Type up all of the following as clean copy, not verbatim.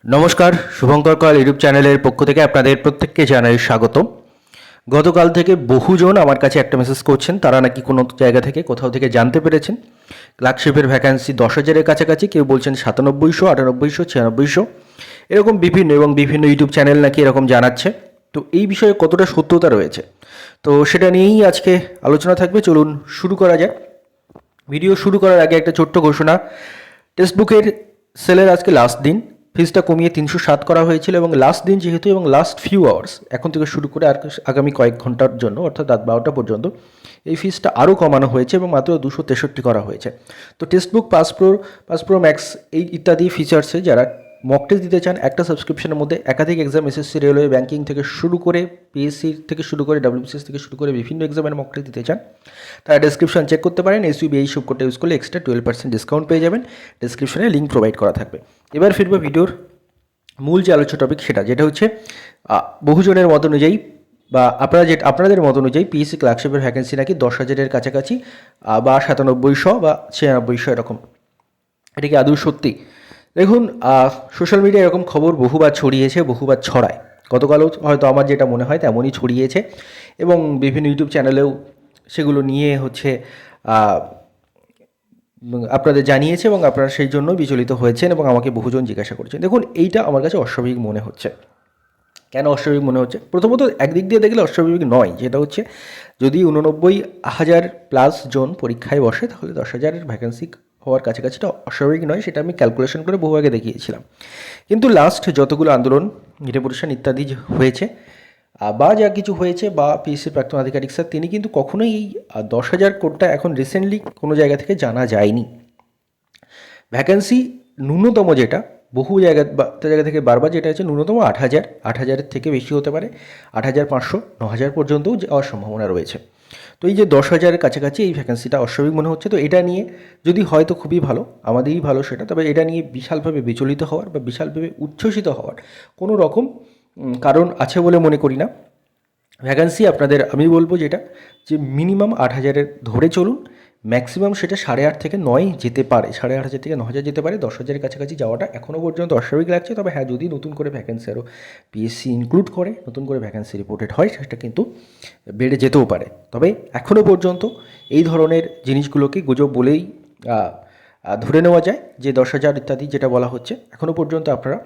নমস্কার, Shubhankar call YouTube চ্যানেলের পক্ষ থেকে আপনাদের প্রত্যেককে জানাই স্বাগত। গতকাল থেকে বহুজন আমার কাছে একটা মেসেজ করছেন, তারা নাকি কোনো জায়গা থেকে কোথাও থেকে জানতে পেরেছেন ক্লার্কশিপের ভ্যাকান্সি 10,000-এর কাছাকাছি, কেউ বলছেন 9700, 9800, 9600, এরকম বিভিন্ন ইউটিউব চ্যানেল নাকি এরকম জানাচ্ছে। তো এই বিষয়ে কতটা সত্যতা রয়েছে, তো সেটা নিয়েই আজকে আলোচনা থাকবে। চলুন শুরু করা যাক। ভিডিও শুরু করার আগে একটা ছোট্ট ঘোষণা। টেক্সট বুকের সেলের আজকে লাস্ট দিন। ফিজটা কমিয়ে 307 করা হয়েছিল এবং লাস্ট দিন যেহেতু, এবং লাস্ট ফিউ আওয়ার্স এখন থেকে শুরু করে আর আগামী কয়েক ঘন্টার জন্য, অর্থাৎ রাত 12টা পর্যন্ত এই ফিজটা আরও কমানো হয়েছে এবং মাত্র 263 করা হয়েছে। তো text book, pass pro max এই ইত্যাদি ফিচার্সে যারা মক টেস্ট দিতে চান, একটা সাবস্ক্রিপশনের মধ্যে একাধিক এক্সাম, এসএসসি, রেলওয়ে, ব্যাঙ্কিং থেকে শুরু করে পিএসসি থেকে শুরু করে ডাব্লিউবিসিএস থেকে শুরু করে বিভিন্ন এক্সামের মক টেস্ট দিতে চান, তারা ডেসক্রিপশন চেক করতে পারেন। এসইবি এই সব কোডটা ইউজ করলে এক্সট্রা 12% ডিসকাউন্ট পেয়ে যাবেন। ডেসক্রিপশনে লিঙ্ক প্রোভাইড করা থাকবে। এবার ফিরবো ভিডিওর মূল যে আলোচ্য টপিক, যেটা হচ্ছে বহুজনের মত অনুযায়ী বা আপনাদের মত অনুযায়ী পিএসসি ক্লার্কশিপের ভ্যাকেন্সি নাকি 10,000-এর কাছাকাছি, বা 9700 বা 9600 এরকম। এটা কি আদৌ সত্যি? দেখুন, সোশ্যাল মিডিয়ায় এরকম খবর বহুবার ছড়িয়েছে, বহুবার ছড়ায়। গতকালও হয়তো আমার যেটা মনে হয় তেমনই ছড়িয়েছে এবং বিভিন্ন ইউটিউব চ্যানেলেও সেগুলো নিয়ে আপনাদের জানিয়েছে এবং আপনারা সেই জন্য বিচলিত হয়েছেন এবং আমাকে বহুজন জিজ্ঞাসা করছেন। দেখুন, এইটা আমার কাছে অস্বাভাবিক মনে হচ্ছে। কেন অস্বাভাবিক মনে হচ্ছে? প্রথমত একদিক দিয়ে দেখলে অস্বাভাবিক নয়, যেটা হচ্ছে যদি 89,000 প্লাস জন পরীক্ষায় বসে তাহলে 10,000-এর ভ্যাকেন্সি হওয়ার কাছাকাছিটা অস্বাভাবিক নয়, সেটা আমি ক্যালকুলেশন করে বহু আগে দেখিয়েছিলাম। কিন্তু লাস্ট যতগুলো আন্দোলন, ডেপুটেশন ইত্যাদি হয়েছে বা যা কিছু হয়েছে, বা পিএসসির প্রাক্তন আধিকারিক স্যার তিনি কিন্তু কখনোই এই 10,000 কোডটা এখন রিসেন্টলি কোনো জায়গা থেকে জানা যায়নি। ভ্যাকেন্সি ন্যূনতম যেটা বহু জায়গা থেকে বারবার যেটা হচ্ছে ন্যূনতম 8,000, 8,000-এর থেকে বেশি হতে পারে, 8,500, 9,000 পর্যন্তও যাওয়ার সম্ভাবনা রয়েছে। তো এই যে 10,000-এর কাছাকাছি এই ভ্যাকেন্সিটা অস্বাভাবিক মনে হচ্ছে। তো এটা নিয়ে যদি হয়তো খুবই ভালো, আমাদেরই ভালো সেটা, তবে এটা নিয়ে বিশালভাবে বিচলিত হওয়ার বা বিশালভাবে উচ্ছ্বসিত হওয়ার কোনো রকম কারণ আছে বলে মনে করি না। ভ্যাকেন্সি আপনাদের আমি বলবো যেটা, যে মিনিমাম 8,000-এর ধরে চলুন, ম্যাক্সিমাম সেটা 8.5 থেকে 9 যেতে পারে, 8,500 থেকে 9,000 যেতে পারে। 10,000-এর কাছাকাছি যাওয়াটা এখনও পর্যন্ত অস্বাভাবিক লাগছে। তবে হ্যাঁ, যদি নতুন করে ভ্যাকেন্সি আরও পিএসসি ইনক্লুড করে, নতুন করে ভ্যাকেন্সি রিপোর্টেড হয়, সেটা কিন্তু বেড়ে যেতেও পারে। তবে এখনও পর্যন্ত এই ধরনের জিনিসগুলোকে গুজব বলেই ধরে নেওয়া যায়, যে 10,000 ইত্যাদি যেটা বলা হচ্ছে, এখনও পর্যন্ত আপনারা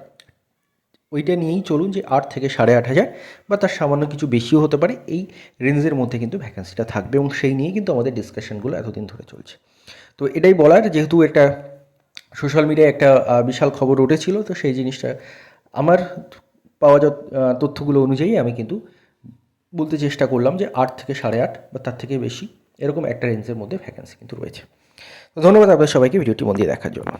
ওইটা নিয়েই চলুন, যে 8 থেকে 8,500 বা তার সামান্য কিছু বেশিও হতে পারে, এই রেঞ্জের মধ্যে কিন্তু ভ্যাকেন্সিটা থাকবে এবং সেই নিয়ে কিন্তু আমাদের ডিসকাশনগুলো এতদিন ধরে চলছে। তো এটাই বলার, যেহেতু এটা সোশ্যাল মিডিয়ায় একটা বিশাল খবর উঠেছিল, তো সেই জিনিসটা আমার পাওয়া তথ্যগুলো অনুযায়ী আমি কিন্তু বলতে চেষ্টা করলাম যে 8 থেকে 8.5 বা তার থেকে বেশি এরকম একটা রেঞ্জের মধ্যে ভ্যাকেন্সি কিন্তু রয়েছে। তো ধন্যবাদ আপনাদের সবাইকে ভিডিওটি মন দিয়ে দেখার জন্য।